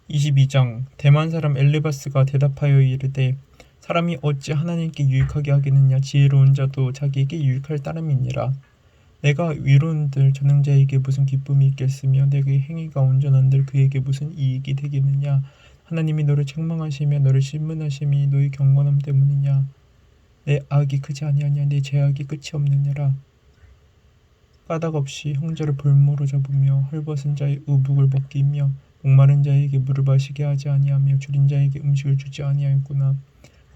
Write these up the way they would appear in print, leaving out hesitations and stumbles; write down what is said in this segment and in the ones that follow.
22장 대만 사람 엘리바스가 대답하여 이르되 사람이 어찌 하나님께 유익하게 하겠느냐. 지혜로운 자도 자기에게 유익할 따름이니라. 내가 위로운들 전능자에게 무슨 기쁨이 있겠으며 내게 행위가 온전한들 그에게 무슨 이익이 되겠느냐. 하나님이 너를 책망하시며 너를 신문하심이 너의 경건함 때문이냐. 내 악이 크지 아니하냐. 내 죄악이 끝이 없느니라. 까닭 없이 형제를 볼모로 잡으며 헐벗은 자의 의복을 벗기며 목마른 자에게 물을 마시게 하지 아니하며 줄인 자에게 음식을 주지 아니하였구나.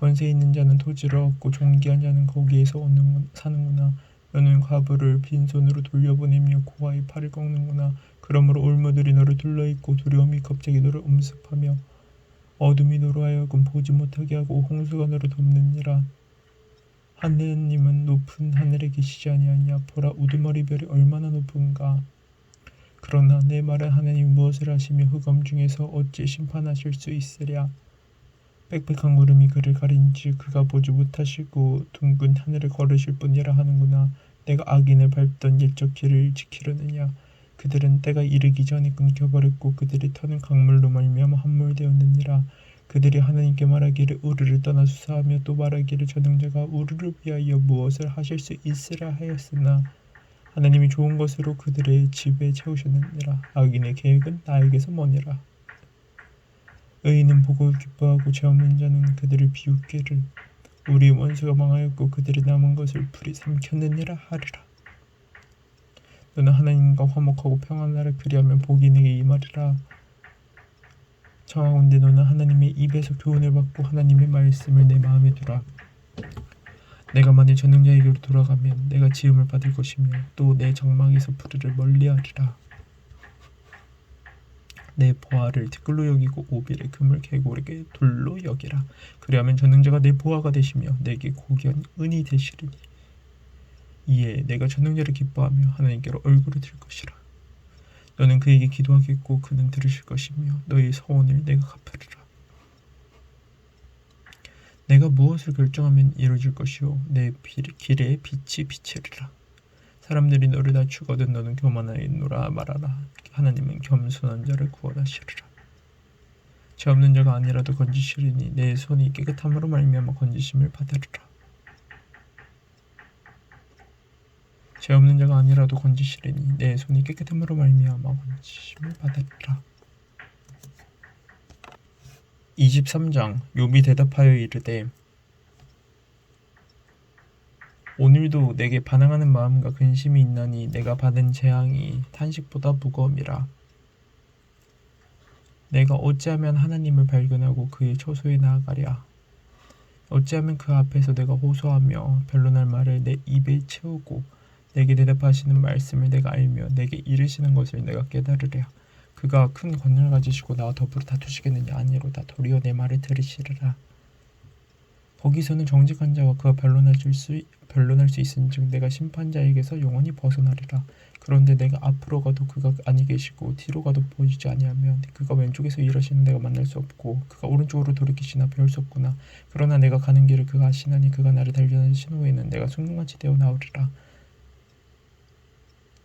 권세 있는 자는 토지를 얻고 존귀한 자는 거기에서 사는구나. 너는 과부를 빈손으로 돌려보내며 고아의 팔을 꺾는구나. 그러므로 올무들이 너를 둘러있고 두려움이 갑자기 너를 음습하며 어둠이 너로 하여금 보지 못하게 하고 홍수가 너를 덮느니라. 하느님은 높은 하늘에 계시지 아니하냐. 보라, 우두머리 별이 얼마나 높은가. 그러나 내 말은 하나님이 무엇을 하시며 흑암 중에서 어찌 심판하실 수 있으랴. 빽빽한 구름이 그를 가린즉 그가 보지 못하시고 둥근 하늘을 걸으실 뿐이라 하는구나. 내가 악인을 밟던 옛적 길을 지키려느냐. 그들은 때가 이르기 전에 끊겨버렸고 그들의 터는 강물로 말미암아 함몰되었느니라. 그들이 하나님께 말하기를 우리를 떠나 수사하며 또 말하기를 전능자가 우리를 위하여 무엇을 하실 수 있으라 하였으나 하나님이 좋은 것으로 그들의 집에 채우셨느니라. 악인의 계획은 나에게서 머니라. 의인은 보고 기뻐하고 죄 없는 자는 그들을 비웃기를 우리 원수가 망하였고 그들이 남은 것을 불이 삼켰느니라 하리라. 너는 하나님과 화목하고 평안하라. 그리하면 복이 내게 임하리라. 청하건대 너는 하나님의 입에서 교훈을 받고 하나님의 말씀을 내 마음에 두라. 내가 만일 전능자에게로 돌아가면 내가 지음을 받을 것이며 또 내 장막에서 불의를 멀리하리라. 내 보화를 티끌로 여기고 오빌의 금을 개고르게 돌로 여기라. 그리하면 전능자가 내 보화가 되시며 내게 고귀한 은이 되시리니 이에 내가 전능자를 기뻐하며 하나님께로 얼굴을 들 것이라. 너는 그에게 기도하겠고 그는 들으실 것이며 너의 서원을 내가 갚으리라. 내가 무엇을 결정하면 이루어질 것이요 내 길에 빛이 비치리라. 사람들이 너를 낮추거든 너는 교만하였노라 말하라. 하나님은 겸손한 자를 구원하시리라. 죄 없는 자가 아니라도 건지시리니 내 손이 깨끗함으로 말미암아 건지심을 받으리라. 죄 없는 자가 아니라도 건지시리니 내 손이 깨끗함으로 말미암아 건지심을 받으리라. 23장 욥이 대답하여 이르되 오늘도 내게 반항하는 마음과 근심이 있나니 내가 받은 재앙이 탄식보다 무거움이라. 내가 어찌하면 하나님을 발견하고 그의 처소에 나아가랴. 어찌하면 그 앞에서 내가 호소하며 변론할 말을 내 입에 채우고 내게 대답하시는 말씀을 내가 알며 내게 이르시는 것을 내가 깨달으랴. 그가 큰 권능을 가지시고 나와 더불어 다투시겠느냐. 아니로다. 도리어 내 말을 들으시리라. 거기서는 정직한 자와 그가 변론할 수 있은즉 내가 심판자에게서 영원히 벗어나리라. 그런데 내가 앞으로 가도 그가 아니 계시고 뒤로 가도 보이지 아니하면 그가 왼쪽에서 일하시는 내가 만날 수 없고 그가 오른쪽으로 돌이키시나 배울 수 없구나. 그러나 내가 가는 길을 그가 아시나니 그가 나를 단련하신 후에는 내가 순금같이 되어 나오리라.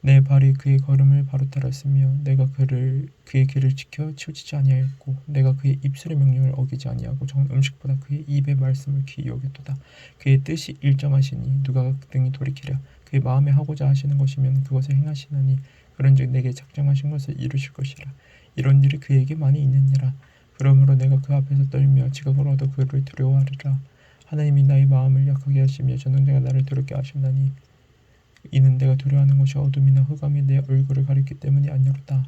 내 발이 그의 걸음을 바로 따랐으며 내가 그의 길을 지켜 치우치지 아니하였고 내가 그의 입술의 명령을 어기지 아니하고 적은 음식보다 그의 입의 말씀을 귀히 여겼도다. 그의 뜻이 일정하시니 누가 등이 돌이키랴. 그의 마음에 하고자 하시는 것이면 그것을 행하시나니 그런즉 내게 작정하신 것을 이루실 것이라. 이런 일이 그에게 많이 있느니라. 그러므로 내가 그 앞에서 떨며 지각을 얻어 그를 두려워하리라. 하나님이 나의 마음을 약하게 하시며 전능자가 나를 두렵게 하셨나니 이는 내가 두려워하는 것이 어둠이나 흑암이 내 얼굴을 가렸기 때문이 아니로다.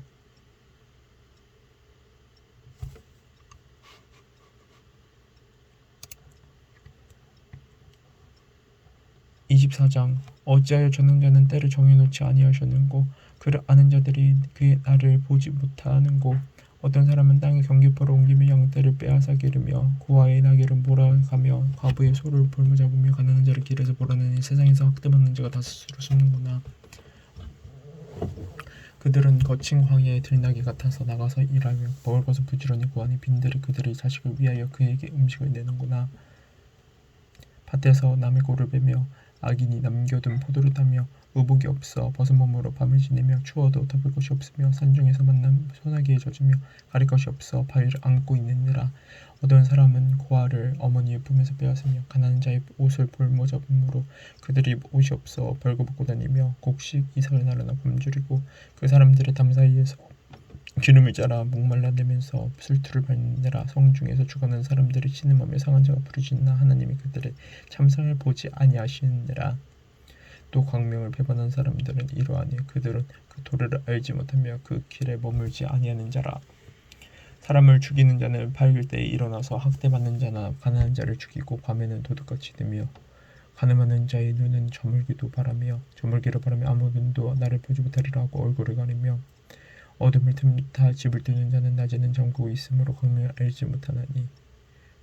(24장) 어찌하여 전능자는 때를 정해놓지 아니하셨는고 그를 아는 자들이 그의 날을 보지 못하는고 어떤 사람은 땅에 경계포를 옮기며 양떼를 빼앗아 기르며 고아의 나귀를 몰아가며 과부의 소를 볼모잡으며 가난한 자를 길에서 몰아내니 세상에서 학대받는 자가 다 스스로 숨는구나. 그들은 거친 광야의 들나귀 같아서 나가서 일하며 먹을 것을 부지런히 구하니 빈들이 그들의 자식을 위하여 그에게 음식을 내는구나. 밭에서 남의 꼴을 베며 악인이 남겨둔 포도를 따며 의복이 없어 벗은 몸으로 밤을 지내며 추워도 덮을 곳이 없으며 산중에서 만난 소나기에 젖으며 가릴 것이 없어 바위를 안고 있느니라. 어떤 사람은 고아를 어머니의 품에서 빼앗으며 가난한 자의 옷을 볼모잡음으로 그들이 옷이 없어 벌거벗고 다니며 곡식 이삭을 나르나 굶주리고 그 사람들의 담 사이에서 기름을 짜라 목말라내면서 술투를 밟느라 성중에서 죽어가는 사람들이 신음하며 상한 자가 부르짖나 하나님이 그들의 참상을 보지 아니하시느니라. 또 광명을 배반한 사람들은 이러하니 그들은 그 도를 알지 못하며 그 길에 머물지 아니하는 자라. 사람을 죽이는 자는 밝을 때에 일어나서 학대받는 자나 가난한 자를 죽이고 밤에는 도둑같이 드며 가늠하는 자의 눈은 저물기를 바라며 아무 눈도 나를 보지 못하리라 하고 얼굴을 가리며 어둠을 틈타 집을 뚫는 자는 낮에는 잠그고 있으므로 광명을 알지 못하나니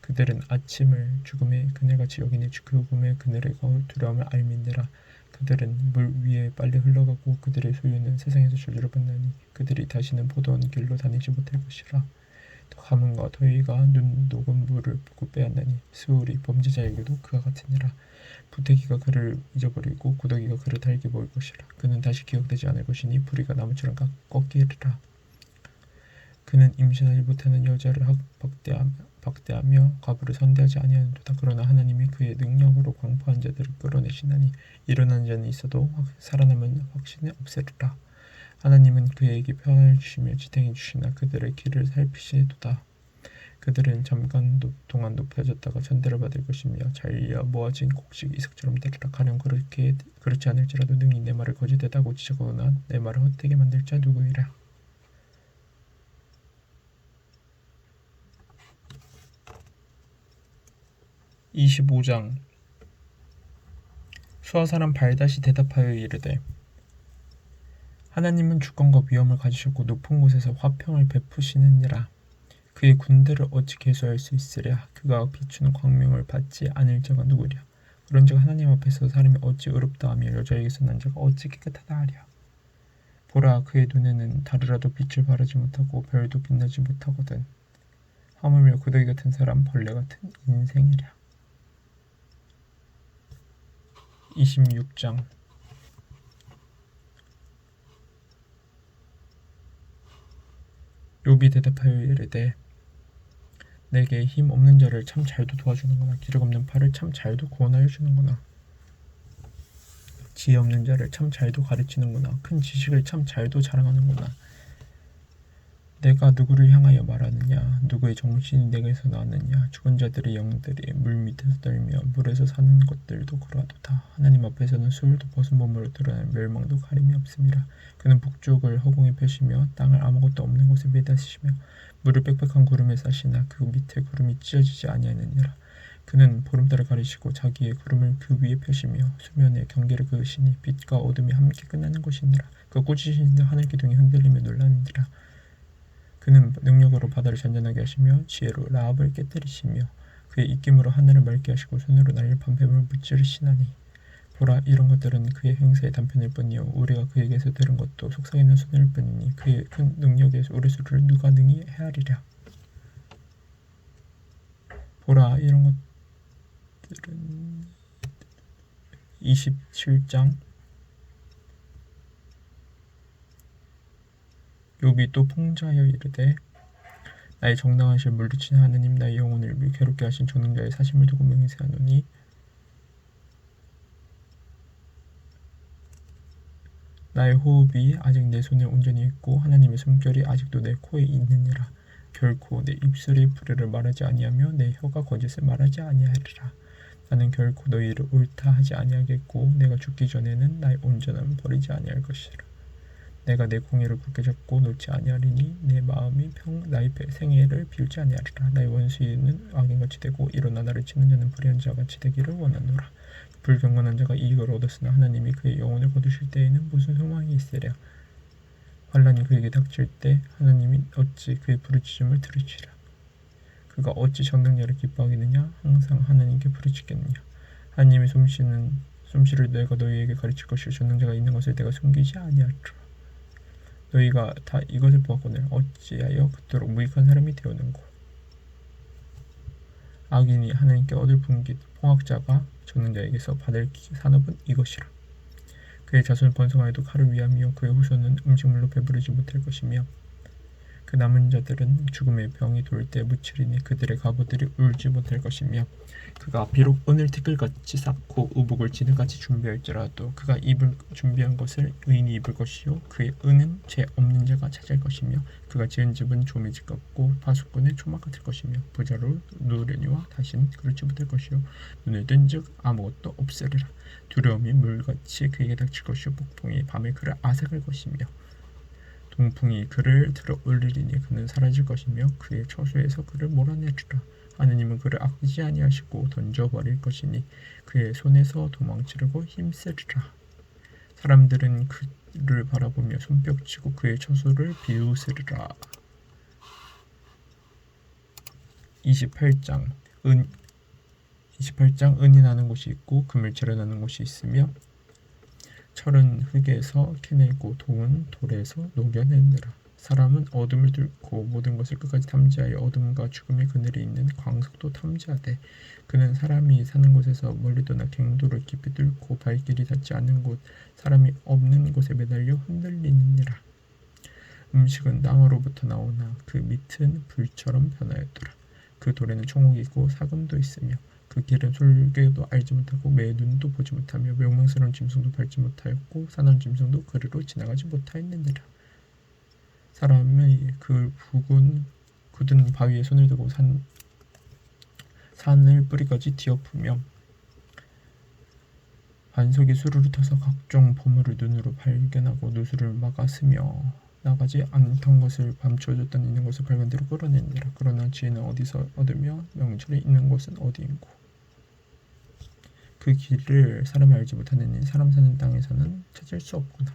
그들은 아침을 죽음의 그늘같이 여기니 죽음의 그늘의 두려움을 알미니라. 그들은 물 위에 빨리 흘러가고 그들의 소유는 세상에서 저주를 받나니 그들이 다시는 보던 길로 다니지 못할 것이라. 가뭄과 더위가 눈 녹은 물을 빼앗나니 스울이 범죄자에게도 그와 같으니라. 부태기가 그를 잊어버리고 구더기가 그를 달게 먹을 것이라. 그는 다시 기억되지 않을 것이니 불의가 나무처럼 꺾이리라. 그는 임신하지 못하는 여자를 박대하며 과부를 선대하지 아니하는도다. 그러나 하나님이 그의 능력으로 광포한 자들을 끌어내시나니 일어나는 자는 있어도 살아남은 확신을 없애리라. 하나님은 그에게 평안을 주시며 지탱해 주시나 그들의 길을 살피시도다. 그들은 잠깐 동안 높여졌다가 천대를 받을 것이며 잘려 모아진 곡식 이삭처럼 되리라. 가령 그렇지 않을지라도 능히 내 말을 거짓되다고 지적하거나 내 말을 헛되게 만들 자 누구이랴. 25장. 수하사람 발닷이 대답하여 이르되 하나님은 주권과 위엄을 가지셨고 높은 곳에서 화평을 베푸시느니라. 그의 군대를 어찌 계수할 수 있으랴. 그가 비추는 광명을 받지 않을 자가 누구랴. 그런즉 하나님 앞에서 사람이 어찌 의롭다 하며 여자에게서 난 자가 어찌 깨끗하다 하랴. 보라, 그의 눈에는 달이라도 빛을 발하지 못하고 별도 빛나지 못하거든. 하물며 구더기 같은 사람, 벌레 같은 인생이랴. 26장. 욥이 대답하여 이르되 내게 힘 없는 자를 참 잘도 도와주는구나. 기력 없는 팔을 참 잘도 구원하여 주는구나. 지혜 없는 자를 참 잘도 가르치는구나. 큰 지식을 참 잘도 자랑하는구나. 내가 누구를 향하여 말하느냐. 누구의 정신이 내게서 나왔느냐. 죽은 자들의 영들이 물 밑에서 떨며 물에서 사는 것들도 그러하도다. 하나님 앞에서는 수울도 벗은 몸으로 드러나는 멸망도 가림이 없음이라. 그는 북쪽을 허공에 펴시며 땅을 아무것도 없는 곳에 매다시며 물을 빽빽한 구름에 싸시나 그 밑에 구름이 찢어지지 아니하느니라. 그는 보름달을 가리시고 자기의 구름을 그 위에 펴시며 수면에 경계를 그으시니 빛과 어둠이 함께 끝나는 것이니라. 그 꽂으시는데 하늘 기둥이 흔들리며 놀라느니라. 그는 능력으로 바다를 잔잔하게 하시며 지혜로 라합을 깨뜨리시며 그의 입김으로 하늘을 맑게 하시고 손으로 날릴 밤뱀을 무찌르시나니 보라, 이런 것들은 그의 행사의 단편일 뿐이요 우리가 그에게서 들은 것도 속삭이는 소리일 뿐이니 그의 큰 능력의 우레소리를 누가 능히 헤아리랴. 보라, 이런 것들은 27장. 욥이 또 풍자하여 이르되 나의 정당하실 물리치는 하나님, 나의 영혼을 괴롭게 하신 전능자의 사심을 두고 맹세하노니 나의 호흡이 아직 내 손에 온전히 있고 하나님의 숨결이 아직도 내 코에 있느니라. 결코 내 입술이 불의를 말하지 아니하며 내 혀가 거짓을 말하지 아니하리라. 나는 결코 너희를 옳다 하지 아니하겠고 내가 죽기 전에는 나의 온전함을 버리지 아니할 것이라. 내가 내 공의를 굳게 잡고 놓지 아니하리니 내 마음이 나의 생애를 비울지 아니하리라. 나의 원수는 악인같이 되고 일어나 나를 치는 자는 불의한 자같이 되기를 원하노라. 불경건한 자가 이익을 얻었으나 하나님이 그의 영혼을 거두실 때에는 무슨 소망이 있으랴. 환난이 그에게 닥칠 때 하나님이 어찌 그의 부르짖음을 들으시랴. 그가 어찌 전능자를 기뻐하겠느냐. 항상 하나님께 부르짖겠느냐. 하나님의 솜씨를 내가 너희에게 가르칠 것이요 전능자가 있는 것을 내가 숨기지 아니하리라. 너희가 다 이것을 보았거늘 어찌하여 그토록 무익한 사람이 되었는고. 악인이 하나님께 얻을 분깃, 포악자가 전능자에게서 받을 산업은 이것이라. 그의 자손 번성하여도 칼을 위함이요 그의 후손은 음식물로 배부르지 못할 것이며 그 남은 자들은 죽음의 병이 돌 때 묻히리니 그들의 가부들이 울지 못할 것이며 그가 비록 은을 티끌같이 쌓고 의복을 진흙같이 준비할지라도 그가 입을 준비한 것을 의인이 입을 것이요 그의 은은 죄 없는 자가 차지할 것이며 그가 지은 집은 조미집 같고 파수꾼의 초막 같을 것이며 부자로 누르니와 다시는 그렇지 못할 것이요 눈을 뜬즉 아무것도 없으리라. 두려움이 물같이 그에게 닥칠 것이요 폭풍이 밤에 그를 앗아갈 것이며 동풍이 그를 들어 올리리니 그는 사라질 것이며 그의 처소에서 그를 몰아내리라. 하느님은 그를 아끼지 아니하시고 던져버릴 것이니 그의 손에서 도망치려고 힘쓰리라. 사람들은 그를 바라보며 손뼉치고 그의 처소를 비웃으리라. 28장 은이 나는 곳이 있고 금을채로 나는 곳이 있으며 철은 흙에서 캐내고 동은 돌에서 녹여내느라. 사람은 어둠을 뚫고 모든 것을 끝까지 탐지하여 어둠과 죽음의 그늘에 있는 광석도 탐지하되 그는 사람이 사는 곳에서 멀리 떠나 갱도를 깊이 뚫고 발길이 닿지 않는 곳 사람이 없는 곳에 매달려 흔들리느니라. 음식은 땅으로부터 나오나 그 밑은 불처럼 변하였더라. 그 돌에는 총옥이 있고 사금도 있으며 그 길은 솔개도 알지 못하고 매의 눈도 보지 못하며 명망스러운 짐승도 밟지 못하였고 사나운 짐승도 그리로 지나가지 못하였느니라. 사람이 그 굳은 바위에 손을 대고 산을 뿌리까지 뒤엎으며 반석이 수르르 터서 각종 보물을 눈으로 발견하고 누수를 막았으며 나가지 않던 것을 감춰졌던 있는 곳을 밝은 대로 끌어내니라. 그러나 지혜는 어디서 얻으며 명철이 있는 곳은 어디인고 그 길을 사람이 알지 못하느니 사람 사는 땅에서는 찾을 수 없구나.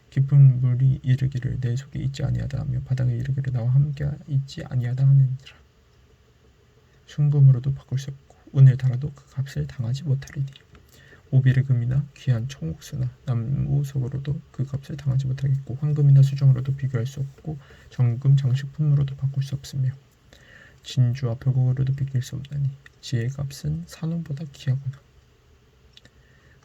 깊은 물이 이르기를 내 속에 있지 아니하다 하며 바닥에 이르기를 나와 함께 있지 아니하다 하느니라. 순금으로도 바꿀 수 없고 은을 달아도 그 값을 당하지 못하리니 오비르 금이나 귀한 청옥수나 나무석으로도 그 값을 당하지 못하겠고 황금이나 수정으로도 비교할 수 없고 정금 장식품으로도 바꿀 수 없으며 진주와 벽옥으로도 비길 수 없나니 지혜의 값은 산호보다 귀하구나.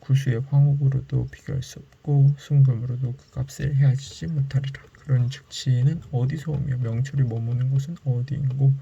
구수의 황옥으로도 비교할 수 없고 순금으로도 그 값을 헤아지지 못하리라. 그런즉 지혜는 어디서 오며 명철이 머무는 곳은 어디인고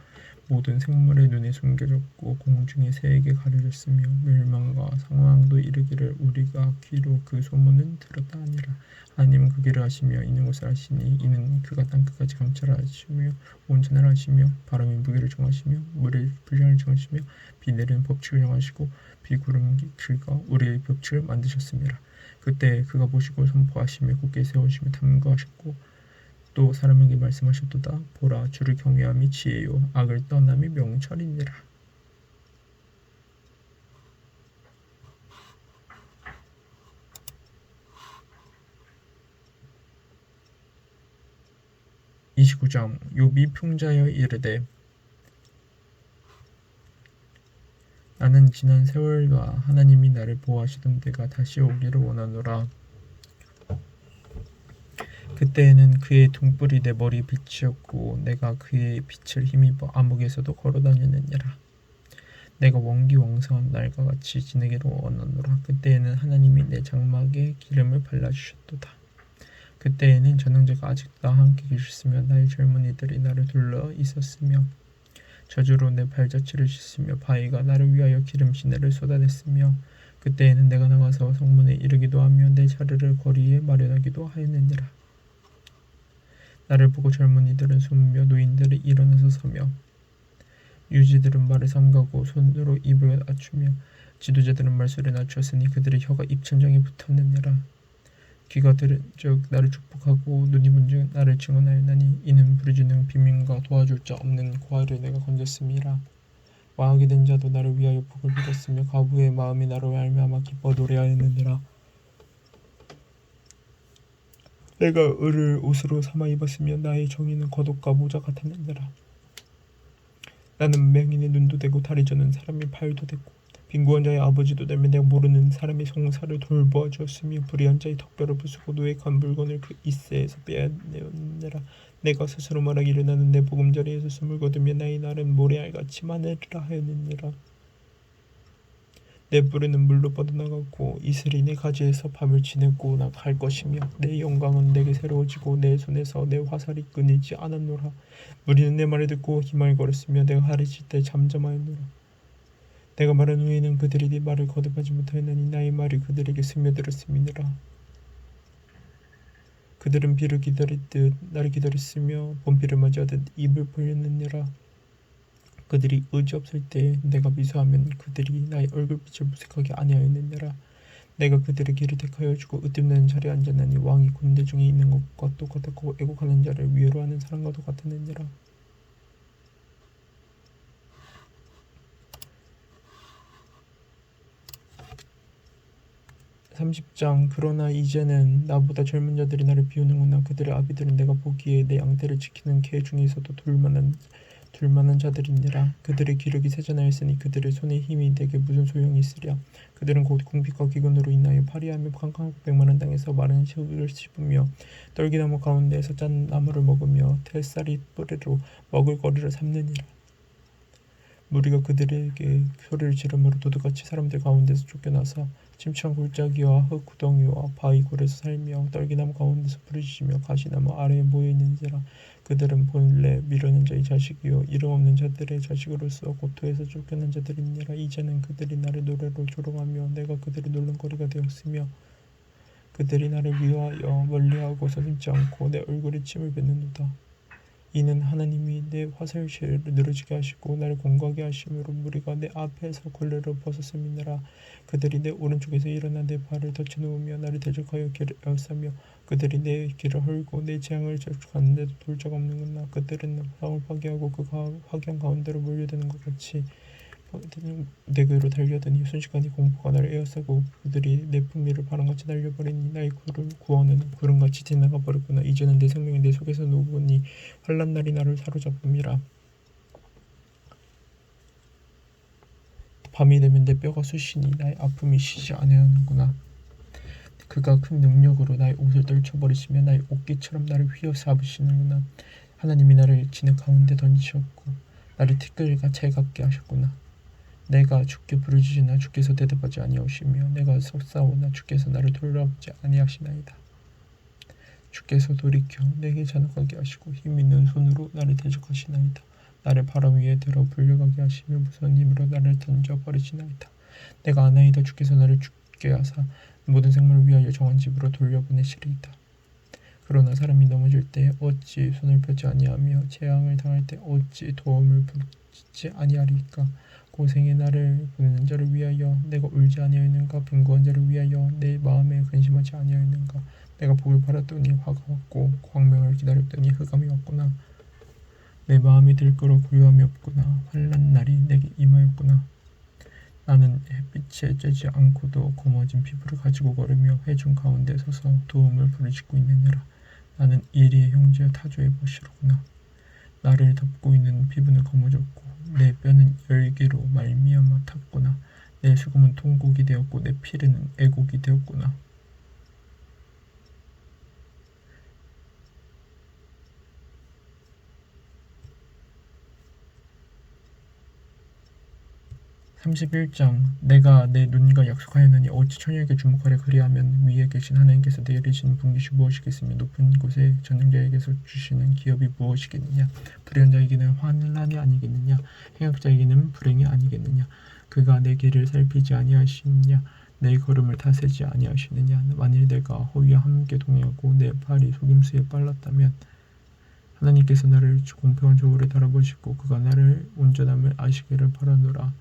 모든 생물의 눈에 숨겨졌고 공중의 새에게 가려졌으며 멸망과 상황도 이르기를 우리가 귀로 그 소문은 들었다 하니라. 하나님은 그 길을 아시며 있는 곳을 아시니 이는 그가 땅끝까지 감찰하시며 온천을 하시며 바람의 무게를 정하시며 물의 분량을 정하시며 비 내리는 법칙을 정하시고 비구름길과 우리의 법칙을 만드셨습니다. 그때 그가 보시고 선포하시며 굳게 세우시며 탐구하셨고 또 사람에게 말씀하셨도다. 보라, 주를 경외함이 지혜요 악을 떠남이 명철이니라. (29장) 욥이 풍자하여 이르되 나는 지난 세월과 하나님이 나를 보호하시던 때가 다시 오기를 원하노라. 그때에는 그의 등불이 내 머리에 빛이었고 내가 그의 빛을 힘입어 암흑에서도 걸어다녔느니라. 내가 원기왕성한 날과 같이 지내기를 원하노라. 그때에는 하나님이 내 장막에 기름을 발라주셨도다. 그때에는 전능자가 아직 나와 함께 계셨으며 나의 젊은이들이 나를 둘러 있었으며 저주로 내 발자취를 씻으며 바위가 나를 위하여 기름 시내를 쏟아냈으며 그때에는 내가 나가서 성문에 이르기도 하며 내 자리를 거리에 마련하기도 하였느니라. 나를 보고 젊은이들은 숨으며 노인들이 일어나서 서며 유지들은 말을 삼가고 손으로 입을 낮추며 지도자들은 말소리를 낮추었으니 그들의 혀가 입천장에 붙었느니라. 귀가 들은 즉 나를 축복하고 눈이 본 즉 나를 증언하였나니 이는 부르짖는 빈민과 도와줄 자 없는 고아를 내가 건졌음이라. 왕하게 된 자도 나를 위하여 복을 빌었으며 과부의 마음이 나로 말미암아 기뻐 노래하였느니라. 내가 을을 옷으로 삼아 입었으며 나의 정의는 겉옷과 모자 같았느니라. 나는 맹인의 눈도 되고 다리 저는 사람의 발도 되고 빈곤한 자의 아버지도 되며 내가 모르는 사람의 송사를 돌보아 주었으며 불의한 자의 턱뼈를 부수고 노획한 물건을 그 이새에서 빼앗느니라. 내가 스스로 말하기를 나는 내 보금자리에서 숨을 거두며 나의 날은 모래알같이 마늘이라 하였느니라. 내 뿌리는 물로 뻗어나가고 이슬이 내 가지에서 밤을 지내고 나갈 것이며 내 영광은 내게 새로워지고 내 손에서 내 화살이 끊이지 않았노라. 무리는 내 말을 듣고 희망거렸으며 내가 가르칠 때 잠잠하였노라. 내가 말한 후에는 그들이 네 말을 거듭하지 못하였나니 나의 말이 그들에게 스며들었음이니라. 그들은 비를 기다리듯 나를 기다렸으며 봄비를 맞이하듯 입을 벌렸느니라. 그들이 의지없을 때 내가 미소하면 그들이 나의 얼굴빛을 무색하게 아니하였느니라. 내가 그들의 길을 택하여 주고 으뜸나는 자리에 앉았나니 왕이 군대 중에 있는 것과 똑같았고 애곡하는 자를 위로하는 하는 사람과도 같았느니라. 30장 그러나 이제는 나보다 젊은 자들이 나를 비우는구나. 그들의 아비들은 내가 보기에 내 양떼를 지키는 개 중에서도 둘만한 자들이니라. 그들의 기력이 세잔하였으니 그들의 손의 힘이 내게 무슨 소용이 있으랴. 그들은 곧 궁핍과 기근으로 인하여 파리하며 캄캄하고 백만한 땅에서 마른 흙을 씹으며 떨기나무 가운데에서 짠 나무를 먹으며 텔사리 뿌리로 먹을거리를 삼느니라. 무리가 그들에게 소리를 지르므로 도둑같이 사람들 가운데서 쫓겨나서 침추한 골짜기와 흙 구덩이와 바위 골에서 살며 떨기나무 가운데서 부르짖으며 가시나무 아래에 모여있는지라. 그들은 본래 미련한 자의 자식이요 이름 없는 자들의 자식으로서 고토에서 쫓겨난 자들이니라. 이제는 그들이 나를 노래로 조롱하며 내가 그들의 놀림거리가 되었으며 그들이 나를 위하여 멀리하고 서슴지 않고 내 얼굴에 침을 뱉는도다. 이는 하나님이 내 화살실을 늘어지게 하시고 나를 공고하게 하심으로 무리가 내 앞에서 굴레를 벗었음이니라. 그들이 내 오른쪽에서 일어나 내 발을 덮쳐놓으며 나를 대적하여 길을 에워싸며 그들이 내 길을 헐고 내 재앙을 저축하는데도 돌자가 없는구나. 그들은 성을 파괴하고 그 화경 가운데로 몰려드는 것 같이 내 귀로 달려드니 순식간에 공포가 나를 에워싸고 그들이 내 풍미를 바람같이 날려버리니 나의 구원은 구름같이 지나가 버렸구나. 이제는 내 생명이 내 속에서 녹으니 환난 날이 나를 사로잡음이라. 밤이 되면 내 뼈가 쑤시니 나의 아픔이 쉬지 아니하는구나. 그가 큰 능력으로 나의 옷을 떨쳐버리시며 나의 옷깃처럼 나를 휘어 잡으시는구나. 하나님이 나를 진흙 가운데 던지셨고 나를 티끌과 채갑게 하셨구나. 내가 주께 부르짖으나 주께서 대답하지 아니하시며 내가 속사오나 주께서 나를 돌아보지 아니하시나이다. 주께서 돌이켜 내게 잔혹하게 하시고 힘있는 손으로 나를 대적하시나이다. 나를 바람 위에 들어 불려가게 하시며 무서운 힘으로 나를 던져버리시나이다. 내가 아나이다. 주께서 나를 죽게 하사 모든 생물을 위하여 정한 집으로 돌려보내시리이다. 그러나 사람이 넘어질 때 어찌 손을 펴지 아니하며 재앙을 당할 때 어찌 도움을 부르짖지 아니하리까. 고생의 나를 보내는 자를 위하여 내가 울지 아니하였는가. 빈곤한 자를 위하여 내 마음에 근심하지 아니하였는가. 내가 복을 바랐더니 화가 왔고 광명을 기다렸더니 흑암이 왔구나. 내 마음이 들끓어 고요함이 없구나. 환난 날이 내게 임하였구나. 나는 햇빛에 쬐지 않고도 검어진 피부를 가지고 걸으며 회중 가운데 서서 도움을 부르짖고 있느니라. 나는 이리의 형제여 타조의 보시로구나. 나를 덮고 있는 피부는 검어졌고 내 뼈는 열기로 말미암아 탔구나. 내 수금은 통곡이 되었고 내 피르는 애곡이 되었구나. 31장 내가 내 눈과 약속하였느니 어찌 처녀에게 주목하려 그리하면 위에 계신 하나님께서 내리시는 분깃이 무엇이겠으며 높은 곳에 전능자에게서 주시는 기업이 무엇이겠느냐. 불의한 자에게는 환난이 아니겠느냐. 행악자에게는 불행이 아니겠느냐. 그가 내 길을 살피지 아니하시느냐. 내 걸음을 다스리지 아니하시느냐. 만일 내가 허위와 함께 동행하고 내 발이 속임수에 빨랐다면 하나님께서 나를 공평한 저울에 달아보시고 그가 나를 온전함을 아시기를 바라노라.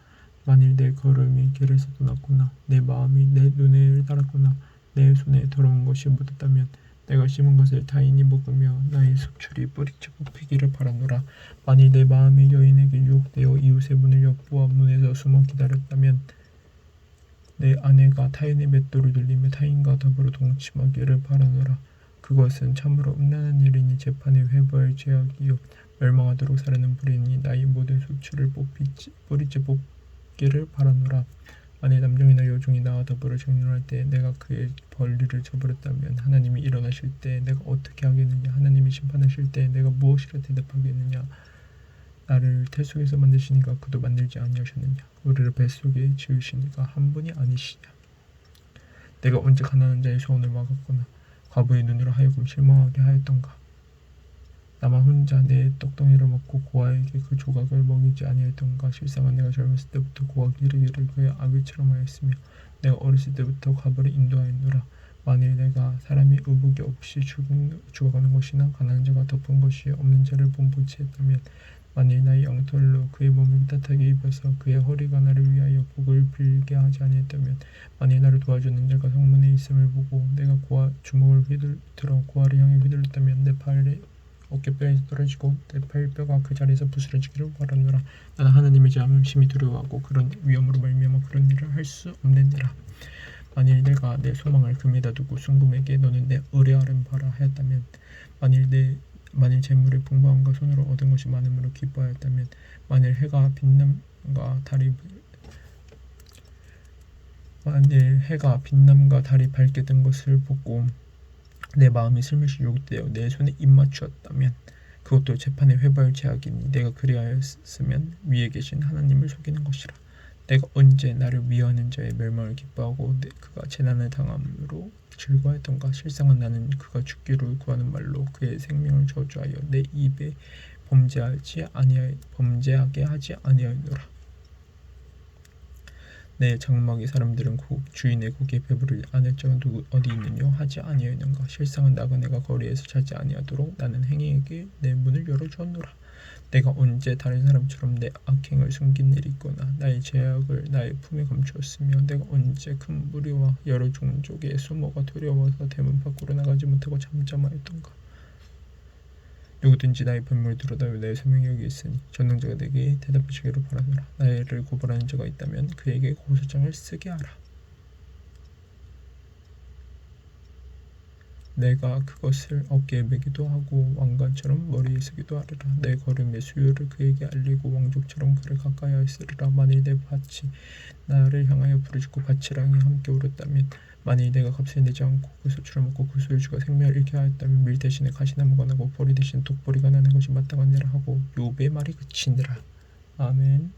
만일 내 걸음이 길에서 떠났구나. 내 마음이 내 눈에 달았구나. 내 손에 더러운 것이 묻었다면 내가 심은 것을 타인이 먹으며 나의 숙출이 뿌리쳐 뽑히기를 바라노라. 만일 내 마음이 여인에게 유혹되어 이웃의 문을 엿보아 문에서 숨어 기다렸다면 내 아내가 타인의 맷돌을 들리며 타인과 더불어 동침하기를 바라노라. 그것은 참으로 음란한 일이니 재판에 회부할 죄악이요 멸망하도록 사르는 불이니 나의 모든 숙출을 뿌리째 뽑기를 바라노라. 만일 남종이나 여종이 나와 더불어 정론할 때 내가 그의 벌리를 저버렸다면 하나님이 일어나실 때 내가 어떻게 하겠느냐. 하나님이 심판하실 때 내가 무엇이라 대답하겠느냐. 나를 태 속에서 만드시니가 그도 만들지 아니하셨느냐. 우리를 뱃속에 지으시니가 한 분이 아니시냐. 내가 언제 가난한 자의 소원을 막았거나 과부의 눈으로 하여금 실망하게 하였던가. 나만 혼자 내 떡덩이를 먹고 고아에게 그 조각을 먹이지 아니하였던가. 실상은 내가 젊었을 때부터 고아 기르기를 그의 아비처럼 하였으며 내가 어렸을 때부터 과부를 인도하였노라. 만일 내가 사람이 의복이 없이 죽어가는 것이나 가난한 자가 덮은 것이 없는 자를 본보지 했다면, 만일 나의 양털로 그의 몸을 따뜻하게 입어서 그의 허리가 나를 위하여 복을 빌게 하지 아니했다면, 만일 나를 도와주는 자가 성문에 있음을 보고 내가 고아 주먹을 들어 고아를 향해 휘둘렀다면 내 팔에 어깨뼈에서 떨어지고 내 팔뼈가 그 자리에서 부스러지기를 바라노라. 나는 하나님의 죄함을 심히 두려워하고 그런 위험으로 말미암아 그런 일을 할 수 없느니라. 만일 내가 내 소망을 금에다 두고 순금에게 너는 내 의뢰하름 바라 하였다면, 만일 재물의 풍부함과 손으로 얻은 것이 많음으로 기뻐하였다면, 만일 해가 빛남과 달이 밝게 뜬 것을 보고 내 마음이 슬며시 욕되어 내 손에 입맞추었다면, 그것도 재판의 회발 제약이니 내가 그리하였으면 위에 계신 하나님을 속이는 것이라. 내가 언제 나를 미워하는 자의 멸망을 기뻐하고 그가 재난을 당함으로 즐거워했던가. 실상은 나는 그가 죽기를 구하는 말로 그의 생명을 저주하여 내 입에 범죄하게 하지 아니하였노라. 내 장막의 사람들은 주인의 고기에 배부르지 않을 자가 어디 있느냐 하지 아니하였는가. 실상은 나그네가 거리에서 자지 아니하도록 나는 행위에게 내 문을 열어주었노라. 내가 언제 다른 사람처럼 내 악행을 숨긴 일이 있거나 나의 죄악을 나의 품에 감추었으며, 내가 언제 큰 무리와 여러 종족의 수모가 두려워서 대문 밖으로 나가지 못하고 잠잠하였던가. 누구든지 나의 변명을 들어다며 내 소명이 여기 있으니 전능자가 내게 대답하시기를 바라노라. 나를 고발하는 자가 있다면 그에게 고소장을 쓰게 하라. 내가 그것을 어깨에 매기도 하고 왕관처럼 머리에 쓰기도 하리라. 내 걸음의 수요를 그에게 알리고 왕족처럼 그를 가까이 하였으리라. 만일 내 밭이 나를 향하여 부르짖고 밭이랑이 함께 울었다면, 만일 내가 값을 내지 않고 그 소출을 먹고 그 소유주가 생명을 잃게 하였다면, 밀 대신에 가시나무가 나고 보리 대신 독보리가 나는 것이 마땅하니라 하고 욥의 말이 그치니라. 아멘.